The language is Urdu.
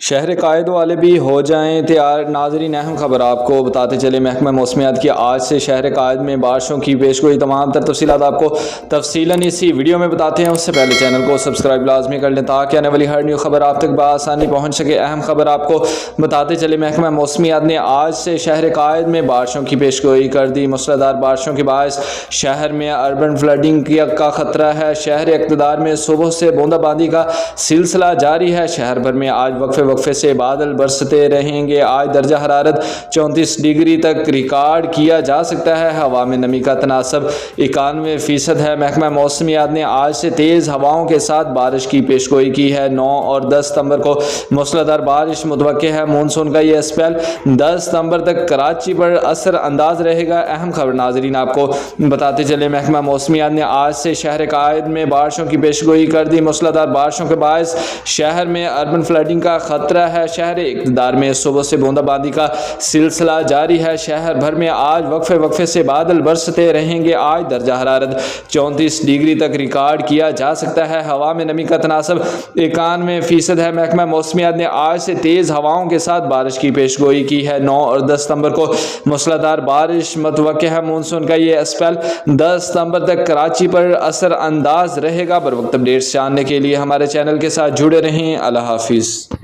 شہر قائد والے بھی ہو جائیں تیار۔ ناظرین اہم خبر آپ کو بتاتے چلے، محکمہ موسمیات کی آج سے شہر قائد میں بارشوں کی پیشگوئی۔ تمام تر تفصیلات آپ کو تفصیلاً اسی ویڈیو میں بتاتے ہیں۔ اس سے پہلے چینل کو سبسکرائب لازمی کر لیں تاکہ آنے والی ہر نیو خبر آپ تک بآسانی پہنچ سکے۔ اہم خبر آپ کو بتاتے چلے، محکمہ موسمیات نے آج سے شہر قائد میں بارشوں کی پیشگوئی کر دی۔ موسلادھار بارشوں کے باعث شہر میں اربن فلڈنگ کا خطرہ ہے۔ شہر اقتدار میں صبح سے بوندا باندی کا سلسلہ جاری ہے۔ شہر بھر میں آج وقفے سے بادل برستے رہیں گے۔ آج درجہ حرارت 34 ڈگری تک ریکارڈ کیا جا سکتا ہے۔ ہوا میں نمی کا تناسب 91% ہے۔ محکمہ موسمیات نے آج سے تیز ہواؤں کے ساتھ بارش کی پیشگوئی کی ہے۔ 9 اور 10 ستمبر کو موسلادھار بارش متوقع ہے۔ مونسون کا یہ سپیل 10 ستمبر تک کراچی پر اثر انداز رہے گا۔ اہم خبر ناظرین آپ کو بتاتے چلے، محکمہ موسمیات نے آج سے شہر قائد میں بارشوں کی پیشگوئی کر دی۔ موسلادھار بارشوں کے باعث شہر میں اربن فلڈنگ کا خطرہ ہے۔ شہر اقتدار میں صبح سے بوندا باندی کا سلسلہ جاری ہے۔ شہر بھر میں آج وقفے سے بادل برستے رہیں گے۔ آج درجہ حرارت 34 ڈگری تک ریکارڈ کیا جا سکتا ہے۔ ہوا میں نمی کا تناسب 91% ہے۔ محکمہ موسمیات نے آج سے تیز ہواؤں کے ساتھ بارش کی پیشگوئی کی ہے۔ 9 اور 10 ستمبر کو موسلادھار بارش متوقع ہے۔ مونسون کا یہ اسپیل 10 ستمبر تک کراچی پر اثر انداز رہے گا۔ بروقت اپڈیٹس جاننے کے لیے ہمارے چینل کے ساتھ جڑے رہیں۔ اللہ حافظ۔